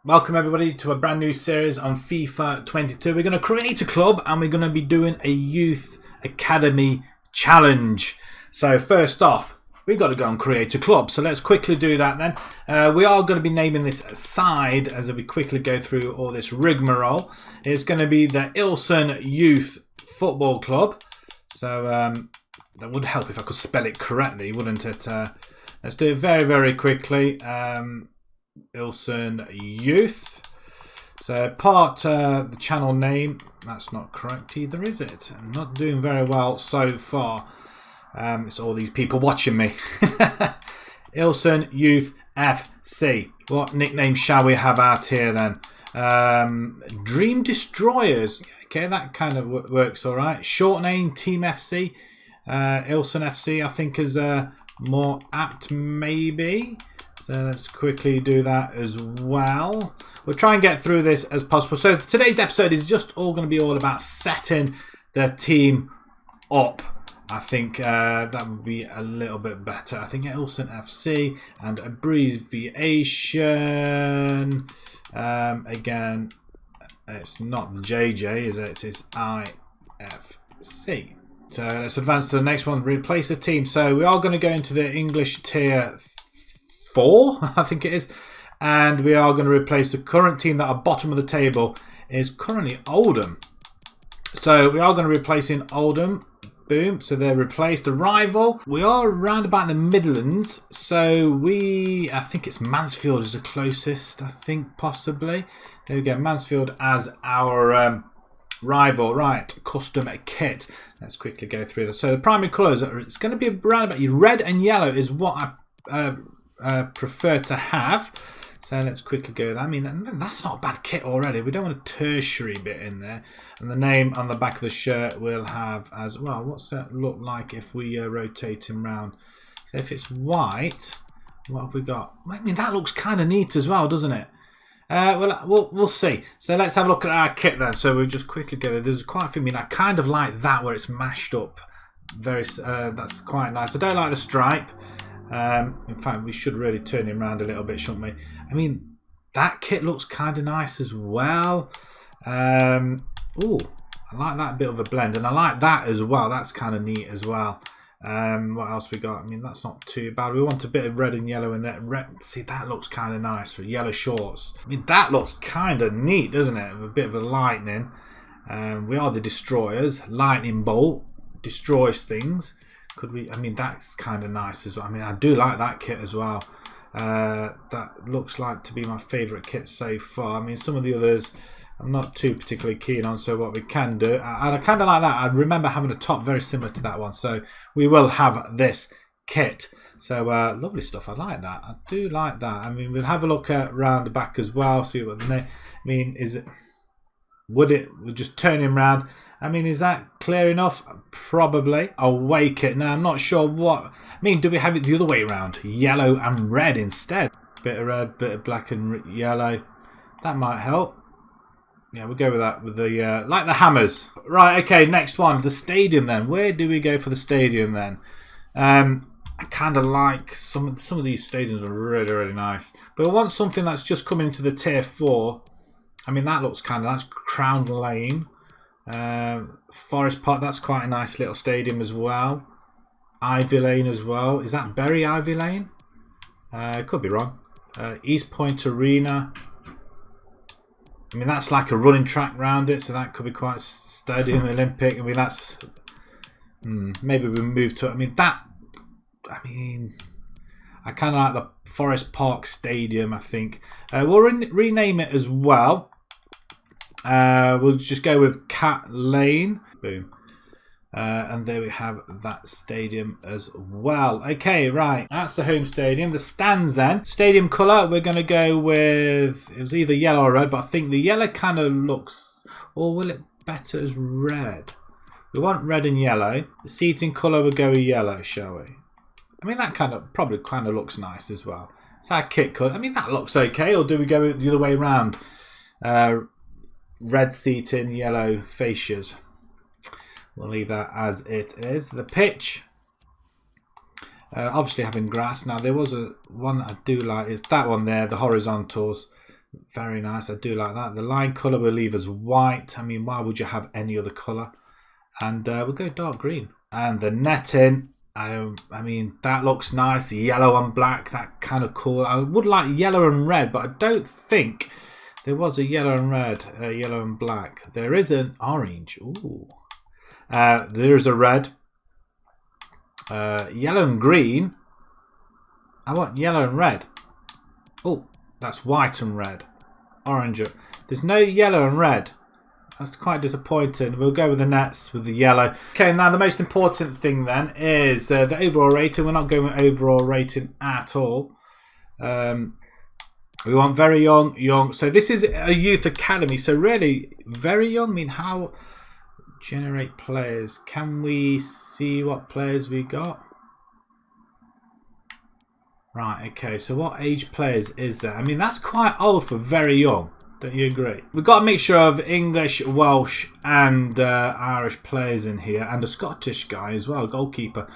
Welcome everybody to a brand new series on FIFA 22. We're going to create a club and we're going to be doing a youth academy challenge. So first off, we've got to go and create a club. So let's quickly do that then. We are going to be naming this side as we quickly go through all this rigmarole. It's going to be the Ilson Youth Football Club. So that would help if I could spell it correctly, wouldn't it? Let's do it very, very quickly. Ilson Youth. So the channel name, that's not correct either, is it? I'm not doing very well so far. It's all these people watching me. Ilson Youth FC. What nickname shall we have out here then? Dream Destroyers. Okay, that kind of works all right. Short name Team FC. Ilson FC I think is more apt maybe. So let's quickly do that as well. We'll try and get through this as possible. So today's episode is just all going to be all about setting the team up. I think that would be a little bit better. I think Ilson FC and abbreviation. Again, it's not the JJ, is it? It's IFC. So let's advance to the next one. Replace the team. So we are going to go into the English tier 4, I think it is, and we are going to replace the current team that are bottom of the table is currently Oldham. So we are going to replace in Oldham. Boom. So they're replaced. The rival, we are around about the Midlands. So I think it's Mansfield is the closest. I think possibly. There we go. Mansfield as our rival. Right. Custom kit. Let's quickly go through this. So the primary colours, it's going to be around about red and yellow is what I prefer to have. So let's quickly go with that. I mean, that's not a bad kit already. We don't want a tertiary bit in there. And the name on the back of the shirt we'll have as well. What's that look like if we rotate him round? So if it's white, what have we got? I mean, that looks kind of neat as well, doesn't it? We'll see. So let's have a look at our kit then. So we'll just quickly go there. There's quite a few. I mean, I kind of like that where it's mashed up. That's quite nice. I don't like the stripe. In fact, we should really turn him around a little bit, shouldn't we? I mean, that kit looks kind of nice as well. Ooh, I like that bit of a blend, and I like that as well. That's kind of neat as well. What else we got? I mean, that's not too bad. We want a bit of red and yellow in there. See, that looks kind of nice for yellow shorts. I mean, that looks kind of neat, doesn't it? With a bit of a lightning. We are the destroyers. Lightning bolt destroys things. Could we? I mean, that's kind of nice as well. I mean, I do like that kit as well. That looks like to be my favourite kit so far. I mean, some of the others I'm not too particularly keen on. So what we can do, I kind of like that. I remember having a top very similar to that one. So we will have this kit. So lovely stuff. I like that. I do like that. I mean, we'll have a look at round the back as well. See what the name. I mean, is it? Would it? We'll just turn him round. I mean, is that clear enough? Probably. Away kit. Now, I'm not sure what... I mean, do we have it the other way around? Yellow and red instead. Bit of red, bit of black and yellow. That might help. Yeah, we'll go with that. With the like the hammers. Right, okay, next one. The stadium then. Where do we go for the stadium then? I kind of like... Some of these stadiums are really, really nice. But I want something that's just coming into the tier 4. I mean, that looks kind of nice. Crown Lane. Forest Park, that's quite a nice little stadium as well. Ivy Lane as well. Is that Bury Ivy Lane? Could be wrong. East Point Arena. I mean, that's like a running track round it, so that could be quite Stadium Olympic. I mean, that's maybe we move to. I mean, I kind of like the Forest Park Stadium. I think we'll rename it as well. We'll just go with Cat Lane. Boom. And there we have that stadium as well. Okay, right. That's the home stadium. The stands then. Stadium colour, we're going to go with... It was either yellow or red, but I think the yellow kind of looks... Or will it better as red? We want red and yellow. The seating colour, we'll go with yellow, shall we? I mean, that probably looks nice as well. It's our kit colour. I mean, that looks okay. Or do we go the other way around? Red seating, yellow fascias. We'll leave that as it is. The pitch, obviously having grass. Now there was one I do like, is that one there, the horizontals. Very nice. I do like that. The line colour we'll leave as white. I mean, why would you have any other colour? And we'll go dark green. And the netting, I mean, that looks nice. Yellow and black, that kind of cool. I would like yellow and red, but I don't think there was a yellow and red, yellow and black. There is an orange. Ooh. There is a red. Yellow and green. I want yellow and red. Oh, that's white and red. Orange. There's no yellow and red. That's quite disappointing. We'll go with the nets with the yellow. Okay, now the most important thing then is the overall rating. We're not going with overall rating at all. We want very young. So this is a youth academy. So really, very young. I mean, how generate players? Can we see what players we got? Right, okay. So what age players is there? I mean, that's quite old for very young. Don't you agree? We've got a mixture of English, Welsh and Irish players in here. And a Scottish guy as well, goalkeeper.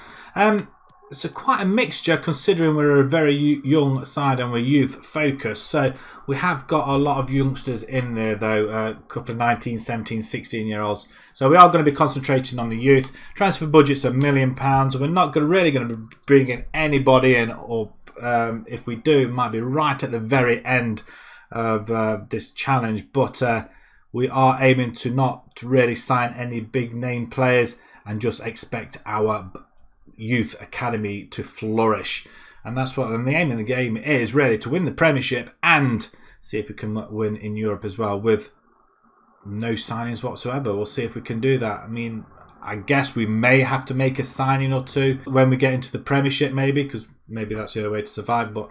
So quite a mixture considering we're a very young side and we're youth focused. So we have got a lot of youngsters in there though. A couple of 19, 17, 16 year olds. So we are going to be concentrating on the youth. Transfer budget's £1 million. We're not really going to be bringing anybody in. Or if we do, it might be right at the very end of this challenge, but we are aiming to not really sign any big name players and just expect our youth academy to flourish. And that's what the aim of the game is, really, to win the Premiership and see if we can win in Europe as well with no signings whatsoever. We'll see if we can do that. I mean, I guess we may have to make a signing or two when we get into the Premiership, maybe, because maybe that's the only way to survive, but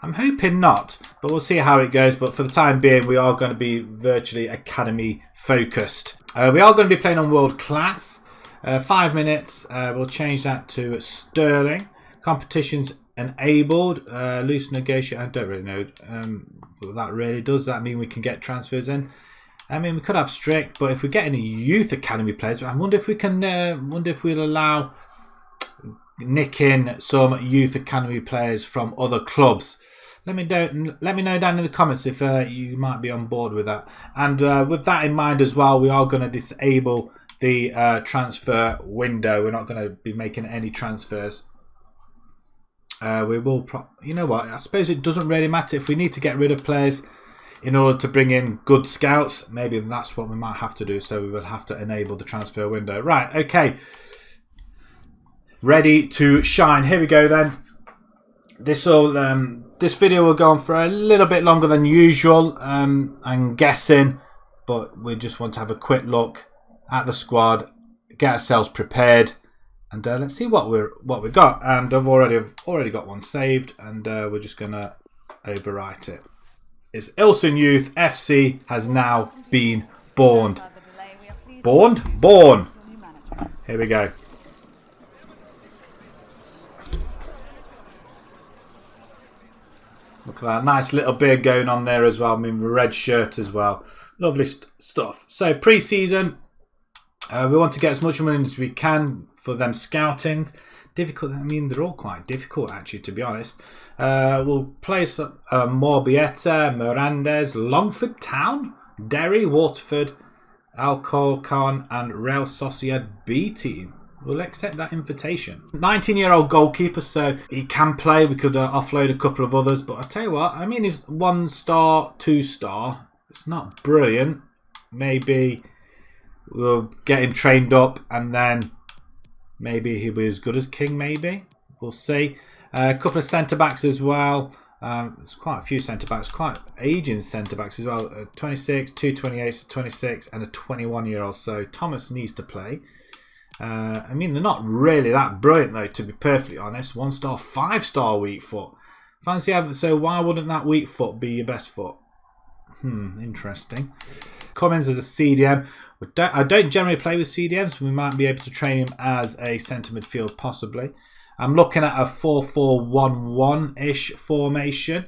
I'm hoping not, but we'll see how it goes. But for the time being, we are going to be virtually academy focused. We are going to be playing on world class. 5 minutes. We'll change that to sterling. Competitions enabled. Loose negotiate. I don't really know what that really does. That mean we can get transfers in? I mean, we could have strict, but if we get any youth academy players, I wonder if we can. Wonder if we'll allow nick in some youth academy players from other clubs. Let me know down in the comments if you might be on board with that. And with that in mind as well, we are going to disable the transfer window. We're not going to be making any transfers. We will, you know what? I suppose it doesn't really matter if we need to get rid of players in order to bring in good scouts. Maybe that's what we might have to do. So we will have to enable the transfer window. Right. Okay. Ready to shine. Here we go then. This video will go on for a little bit longer than usual. I'm guessing, but we just want to have a quick look at the squad, get ourselves prepared, and let's see what we got. And I've already got one saved, and we're just gonna overwrite it. It's Ilson Youth FC has now been born. Born. Here we go. Look at that nice little beard going on there as well. I mean, red shirt as well. Lovely stuff. So pre-season, we want to get as much money as we can for them scoutings. Difficult. I mean, they're all quite difficult actually, to be honest. We'll place Morbietta, Mirandes, Longford Town, Derry, Waterford, Alcorcon, and Real Sociedad B team. We'll accept that invitation. 19-year-old goalkeeper, so he can play. We could offload a couple of others, but I'll tell you what, I mean, he's 1-star, 2-star. It's not brilliant. Maybe we'll get him trained up and then maybe he'll be as good as King, maybe. We'll see. A couple of centre-backs as well. There's quite a few centre-backs, quite aging centre-backs as well. 26, 2 28s, 26, and a 21-year-old. So Thomas needs to play. I mean, they're not really that brilliant though, to be perfectly honest. 1-star, 5-star weak foot. Fancy having, so why wouldn't that weak foot be your best foot? Interesting. Cummins as a CDM. I don't generally play with CDMs. We might be able to train him as a centre midfield possibly. I'm looking at a 4-4-1-1-ish formation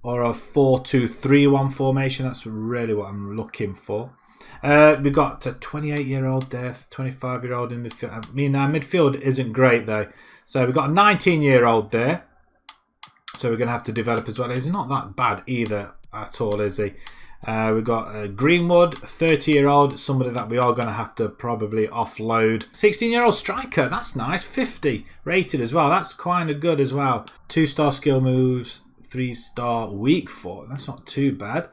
or a 4-2-3-1 formation. That's really what I'm looking for. We've got a 28-year-old there, 25-year-old in midfield. I mean, our midfield isn't great though. So we've got a 19-year-old there. So we're going to have to develop as well. He's not that bad either. at all, is he? We've got Greenwood, 30-year-old, somebody that we are going to have to probably offload. 16-year-old striker, that's nice. 50 rated as well. That's kind of good as well. 2-star skill moves, 3-star weak foot. That's not too bad.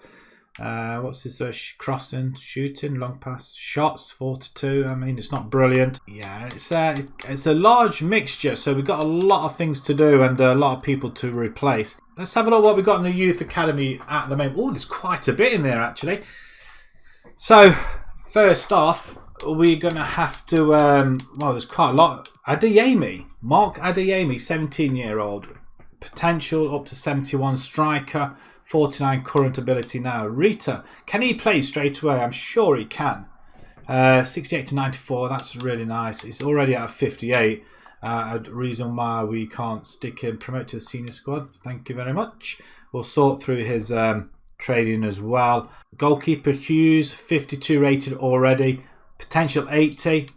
What's his crossing, shooting, long pass, shots, 4-2. I mean, it's not brilliant. Yeah, it's a large mixture, so we've got a lot of things to do and a lot of people to replace. Let's have a look what we've got in the youth academy at the moment. Oh, there's quite a bit in there actually. So first off, we're gonna have to well, there's quite a lot. Adeyemi, Mark Adeyemi, 17-year-old, potential up to 71, striker. 49 current ability now. Rita, can he play straight away? I'm sure he can. 68 to 94, that's really nice. He's already at 58. A reason why we can't stick him, promote to the senior squad. Thank you very much. We'll sort through his trading as well. Goalkeeper Hughes, 52 rated already. Potential 80.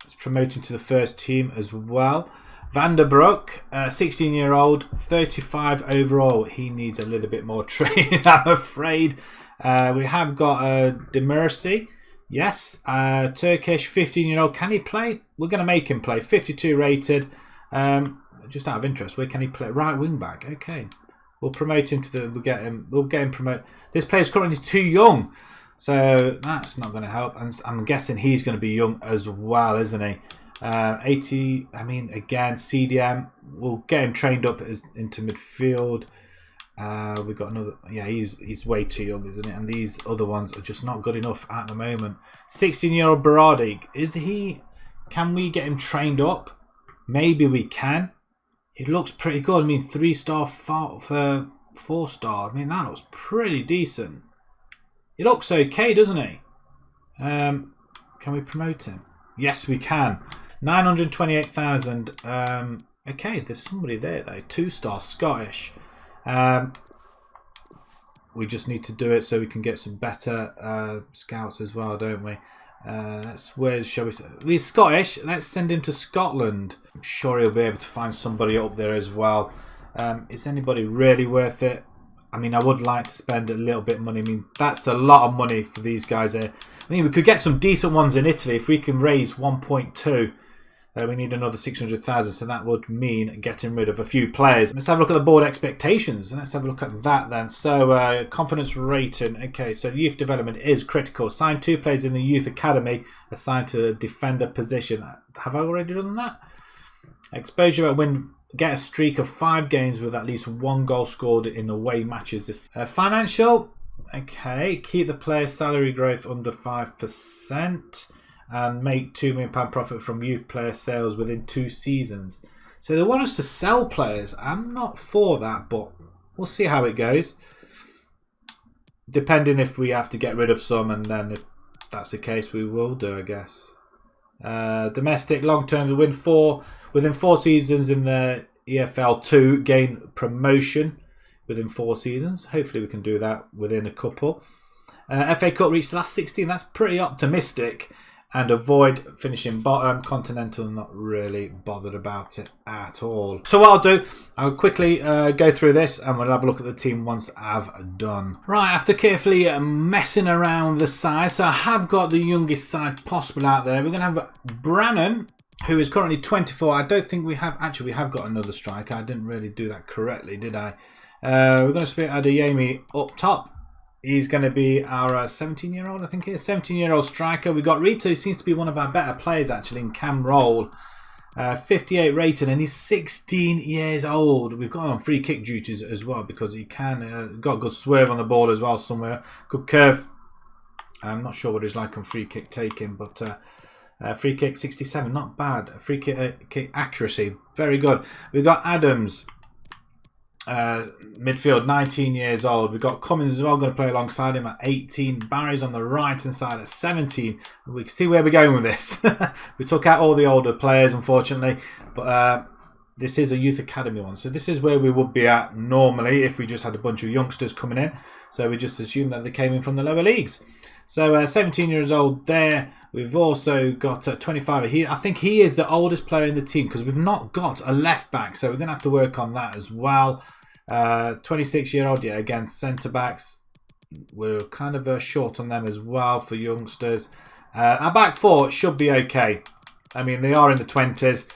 It's promoting to the first team as well. Vanderbroek, 16-year-old, 35 overall. He needs a little bit more training, I'm afraid. We have got Demirci. Yes, Turkish, 15-year-old. Can he play? We're going to make him play. 52 rated. Just out of interest, where can he play? Right wing back. Okay, we'll promote him to the. We'll get him promoted. This player's currently too young, so that's not going to help. And I'm guessing he's going to be young as well, isn't he? 80, I mean, again, CDM, we'll get him trained up into midfield. We've got another, yeah, he's way too young, isn't it? And these other ones are just not good enough at the moment. 16-year-old Berardi, can we get him trained up? Maybe we can. He looks pretty good. I mean, 3-star, 4-star. I mean, that looks pretty decent. He looks okay, doesn't he? Can we promote him? Yes, we can. 928,000. Okay, there's somebody there though. 2-star Scottish. We just need to do it so we can get some better scouts as well, don't we? Shall we say? He's Scottish. Let's send him to Scotland. I'm sure he'll be able to find somebody up there as well. Is anybody really worth it? I mean, I would like to spend a little bit of money. I mean, that's a lot of money for these guys here. I mean, we could get some decent ones in Italy if we can raise 1.2. We need another 600,000, so that would mean getting rid of a few players. Let's have a look at the board expectations. Let's have a look at that then. So, confidence rating. Okay, so youth development is critical. Sign 2 players in the youth academy assigned to a defender position. Have I already done that? Exposure at win. Get a streak of 5 games with at least 1 goal scored in away matches. This financial. Okay, keep the player's salary growth under 5%. And make £2 million profit from youth player sales within 2 seasons. So they want us to sell players. I'm not for that, but we'll see how it goes. Depending if we have to get rid of some, and then if that's the case, we will do, I guess. Domestic, long term, we win within 4 seasons in the EFL 2, gain promotion within 4 seasons. Hopefully we can do that within a couple. FA Cup reached the last 16. That's pretty optimistic. And avoid finishing bottom. Continental, not really bothered about it at all. So what I'll do, I'll quickly go through this and we'll have a look at the team once I've done. Right, after carefully messing around the side, so I have got the youngest side possible out there. We're going to have Brannan, who is currently 24. I don't think we have, actually we have got another striker. I didn't really do that correctly, did I? We're going to split Adeyemi up top. He's going to be our 17-year-old, I think he is. 17-year-old striker. We've got Rito, who seems to be one of our better players, actually, in Cam Roll. 58 rated, and he's 16 years old. We've got him on free kick duties as well, because he can. Got a good swerve on the ball as well somewhere. Good curve. I'm not sure what he's like on free kick taking, but free kick 67, not bad. Free kick accuracy, very good. We've got Adams. Midfield, 19 years old. We've got Cummins as well, going to play alongside him at 18. Barry's on the right hand side at 17. We can see where we're going with this. We took out all the older players, unfortunately, but this is a youth academy one, so this is where we would be at normally if we just had a bunch of youngsters coming in. So we just assume that they came in from the lower leagues. So 17 years old there. We've also got 25. I think he is the oldest player in the team, because we've not got a left back, so we're going to have to work on that as well. 26-year-old, yeah, again, centre-backs. We're kind of short on them as well for youngsters. Our back four should be okay. I mean, they are in the 20s.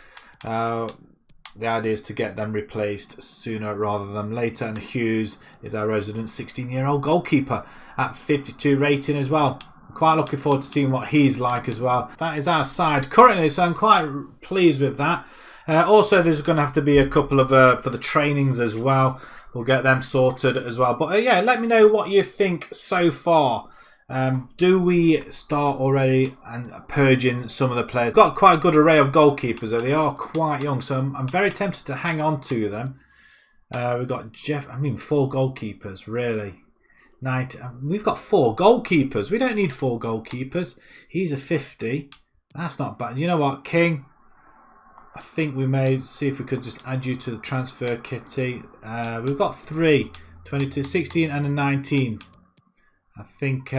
The idea is to get them replaced sooner rather than later. And Hughes is our resident 16-year-old goalkeeper at 52 rating as well. Quite looking forward to seeing what he's like as well. That is our side currently, so I'm quite pleased with that. Also, there's going to have to be a couple of for the trainings as well. We'll get them sorted as well. But yeah, let me know what you think so far. Do we start already and purging some of the players? We've got quite a good array of goalkeepers, though. They are quite young, so I'm very tempted to hang on to them. We've got 4 goalkeepers, really. We've got 4 goalkeepers. We don't need 4 goalkeepers. He's a 50. That's not bad. You know what, King? I think we may see if we could just add you to the transfer kitty. We've got 3, 22, 16 and a 19. I think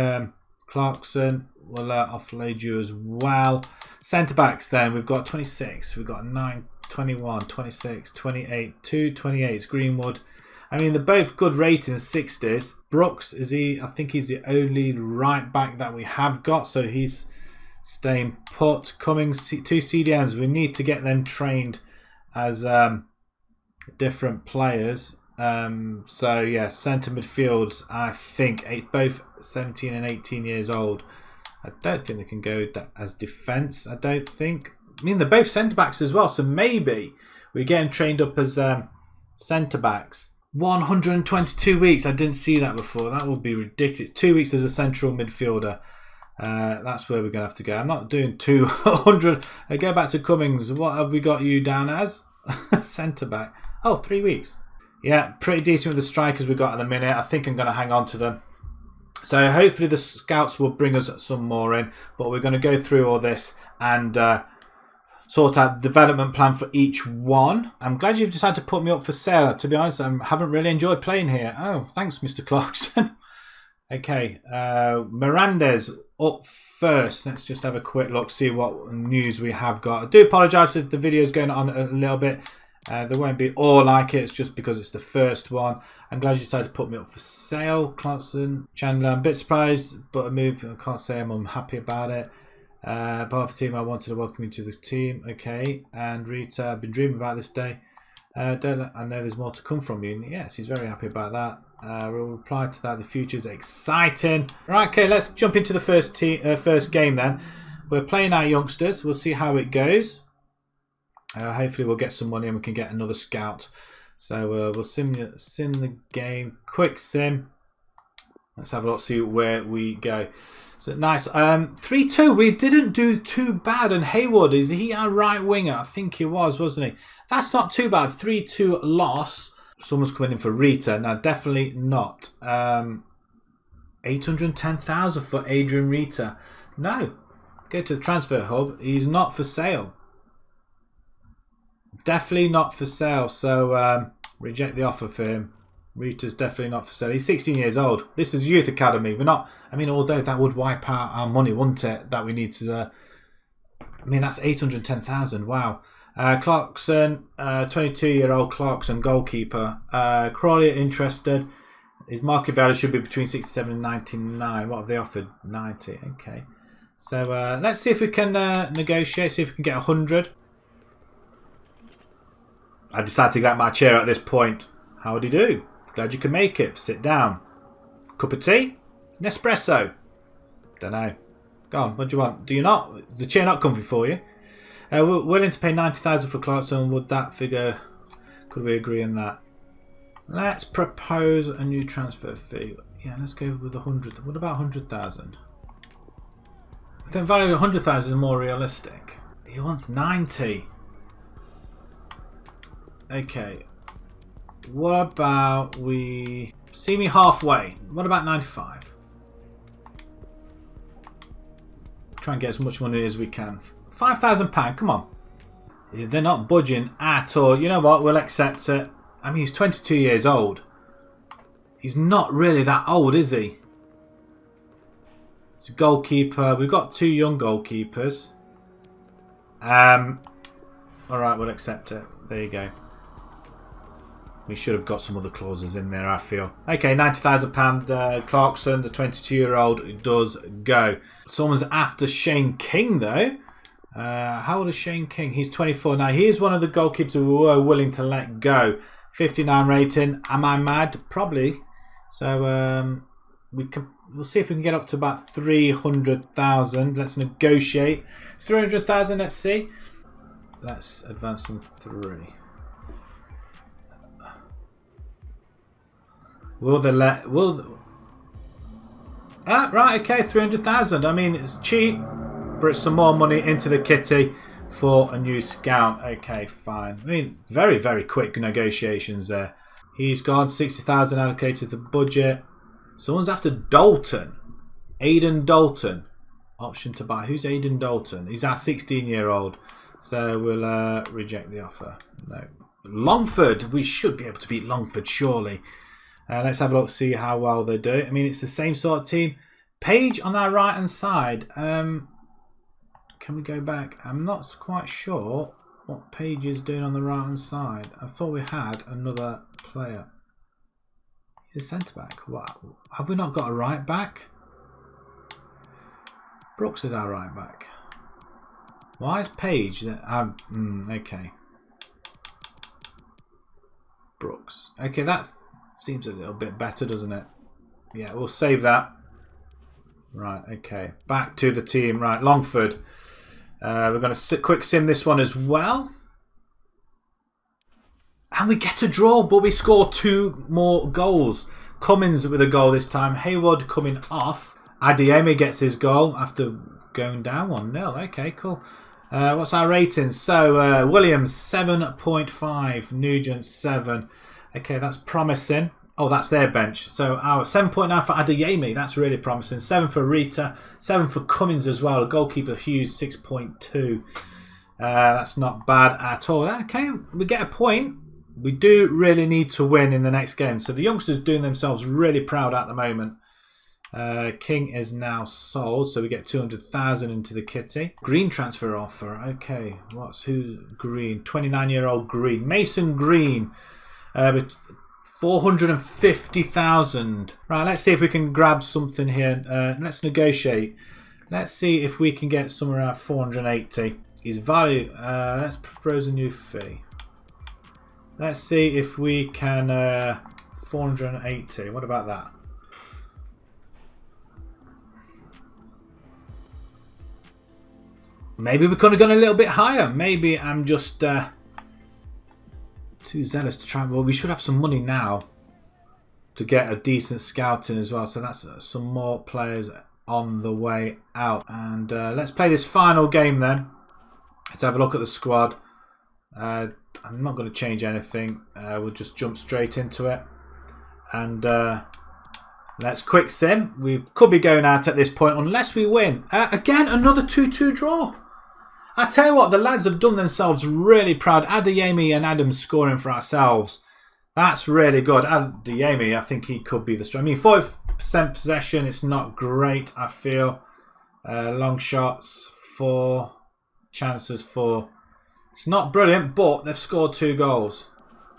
Clarkson will offload you as well. Centre-backs then, we've got 26. We've got 9, 21, 26, 28, 2 28s. Greenwood. I mean, they're both good ratings, 60s. Brooks, I think he's the only right back that we have got, so he's staying put. Cummings, 2 CDMs. We need to get them trained as different players. So yeah, centre midfields, I think both 17 and 18 years old. I don't think they can go as defence. I don't think. I mean, they're both centre backs as well, so maybe we get them trained up as centre backs. 122 weeks. I didn't see that before. That would be ridiculous. 2 weeks as a central midfielder. That's where we're going to have to go. I'm not doing 200. I go back to Cummings. What have we got you down as? Centre back. Oh, 3 weeks. Yeah, pretty decent with the strikers we've got at the minute. I think I'm going to hang on to them. So hopefully the scouts will bring us some more in. But we're going to go through all this and sort out the development plan for each one. I'm glad you've decided to put me up for sale. To be honest, I haven't really enjoyed playing here. Oh, thanks, Mr. Clarkson. Okay, Miranda's up first. Let's just have a quick look, see what news we have got. I do apologise if the video is going on a little bit. There won't be all like it. It's just because it's the first one. I'm glad you decided to put me up for sale. Clarkson, Chandler, I'm a bit surprised, but a move. I can't say I'm happy about it. Part of the team, I wanted to welcome you to the team. Okay, and Rita, I've been dreaming about this day. I know there's more to come from you. Yes, he's very happy about that. We'll reply to that. The future's exciting. Right, okay, let's jump into the first game then. We're playing our youngsters. We'll see how it goes. Hopefully we'll get some money and we can get another scout. So we'll sim the game. Quick sim. Let's have a look, see where we go. So nice. 3-2. We didn't do too bad. And Haywood, is he our right winger? I think he was, wasn't he? That's not too bad. 3-2 loss. Someone's coming in for Rita. Now, definitely not. 810,000 for Adrian Rita. No. Go to the transfer hub. He's not for sale. Definitely not for sale. So, reject the offer for him. Rita's definitely not for sale. He's 16 years old. This is Youth Academy. We're not... I mean, although that would wipe out our money, wouldn't it? That we need to... I mean, that's 810,000. Wow. Clarkson, 22-year-old Clarkson, goalkeeper. Crawley interested. His market value should be between 67 and 99. What have they offered? 90. Okay. So let's see if we can negotiate. See if we can get 100. I decided to get out my chair at this point. How do you do? Glad you can make it. Sit down. Cup of tea? Nespresso? Don't know. Go on. What do you want? Do you not? Is the chair not comfy for you? We're willing to pay 90,000 for Clarkson. Would that figure? Could we agree on that? Let's propose a new transfer fee. Yeah, let's go with 100. What about 100,000? I think value of 100,000 is more realistic. He wants 90. Okay. What about we see me halfway? What about 95? Try and get as much money as we can. £5,000. Come on. They're not budging at all. You know what? We'll accept it. I mean, he's 22 years old. He's not really that old, is he? He's a goalkeeper. We've got 2 young goalkeepers. Alright, we'll accept it. There you go. We should have got some other clauses in there, I feel. Okay, £90,000. Clarkson, the 22-year-old, does go. Someone's after Shane King, though. How old is Shane King? He's 24 now. He is one of the goalkeepers we were willing to let go. 59 rating. Am I mad? Probably. So we'll see if we can get up to about 300,000. Let's negotiate. 300,000. Let's see. Let's advance them 3. Will they let? Right. Okay. 300,000. I mean, it's cheap. But it's some more money into the kitty for a new scout. Okay, fine. I mean, very, very quick negotiations there. He's gone 60,000 allocated to the budget. Someone's after Dalton. Aidan Dalton. Option to buy. Who's Aidan Dalton? He's our 16-year-old. So we'll reject the offer. No. Longford. We should be able to beat Longford, surely. Let's have a look, see how well they do. I mean, it's the same sort of team. Page on our right-hand side. Can we go back? I'm not quite sure what Page is doing on the right hand side. I thought we had another player. He's a centre back. What? Have we not got a right back? Brooks is our right back. Why is Page? Okay. Brooks. Okay, that seems a little bit better, doesn't it? Yeah, we'll save that. Right, okay. Back to the team. Right, Longford. We're going to quick sim this one as well. And we get a draw, but we score 2 more goals. Cummins with a goal this time. Hayward coming off. Adeyemi gets his goal after going down 1-0. Okay, cool. What's our ratings? So, Williams 7.5. Nugent 7. Okay, that's promising. Oh, that's their bench. So our 7.9 for Adeyemi. That's really promising. 7 for Rita. 7 for Cummins as well. Goalkeeper Hughes 6.2. That's not bad at all. Okay, we get a point. We do really need to win in the next game. So the youngsters doing themselves really proud at the moment. King is now sold. So we get 200,000 into the kitty. Green transfer offer. Okay, who's Green? 29-year-old Green. Mason Green. 450,000. Right, let's see if we can grab something here. Let's negotiate. Let's see if we can get somewhere around 480. His value. Let's propose a new fee. Let's see if we can 480. What about that? Maybe we could have gone a little bit higher. Maybe I'm just too zealous to try. Well, we should have some money now to get a decent scouting as well. So that's some more players on the way out. And let's play this final game then. Let's have a look at the squad. I'm not going to change anything. We'll just jump straight into it. And let's quick sim. We could be going out at this point unless we win. Again, another 2-2 draw. I tell you what, the lads have done themselves really proud. Adeyemi and Adams scoring for ourselves. That's really good. Adeyemi, I think he could be the strong. I mean, 40% possession, it's not great, I feel. Long shots, 4. Chances, 4. It's not brilliant, but they've scored 2 goals.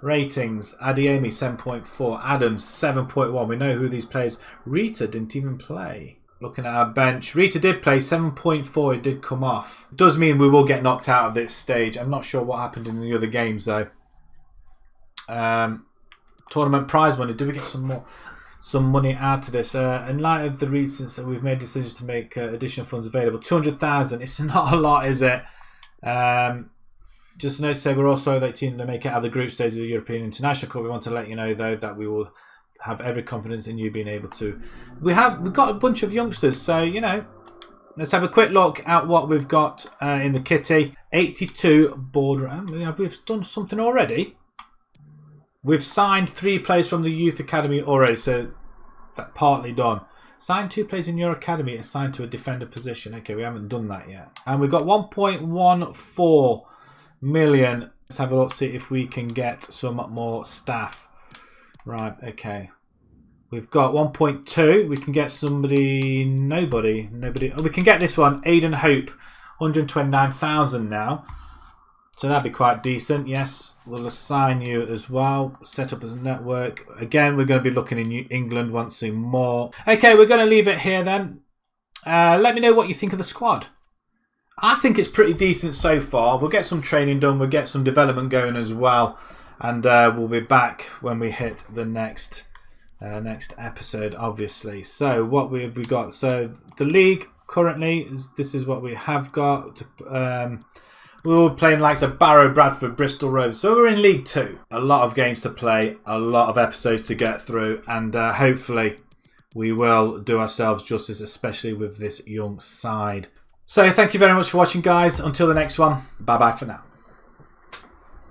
Ratings, Adeyemi 7.4, Adams 7.1. We know who these players. Rita didn't even play. Looking at our bench, Rita did play 7.4. It did come off. It does mean we will get knocked out of this stage. I'm not sure what happened in the other games though. Tournament prize money. Do we get some money out of this? In light of the reasons that we've made decisions to make additional funds available, 200,000. It's not a lot, is it? Just to say, we're also that team to make it out of the group stage of the European International Cup. We want to let you know though that we will have every confidence in you being able to. We've got a bunch of youngsters, so you know. Let's have a quick look at what we've got in the kitty. 82 board. We've done something already. We've signed 3 players from the youth academy already, so that's partly done. Signed 2 players in your academy assigned to a defender position. Okay, we haven't done that yet. And we've got 1.14 million. Let's have a look, see if we can get some more staff. Right, okay. We've got 1.2. We can get somebody. Nobody. Oh, we can get this one. Aiden Hope. 129,000 now. So that'd be quite decent. Yes, we'll assign you as well. Set up as a network. Again, we're going to be looking in England, wanting more. Okay, we're going to leave it here then. Let me know what you think of the squad. I think it's pretty decent so far. We'll get some training done. We'll get some development going as well. And we'll be back when we hit the next episode, obviously. So what have we got? So the league currently, this is what we have got. We were playing likes of Barrow, Bradford, Bristol Rovers. So we're in League 2. A lot of games to play. A lot of episodes to get through. And hopefully we will do ourselves justice, especially with this young side. So thank you very much for watching, guys. Until the next one, bye-bye for now.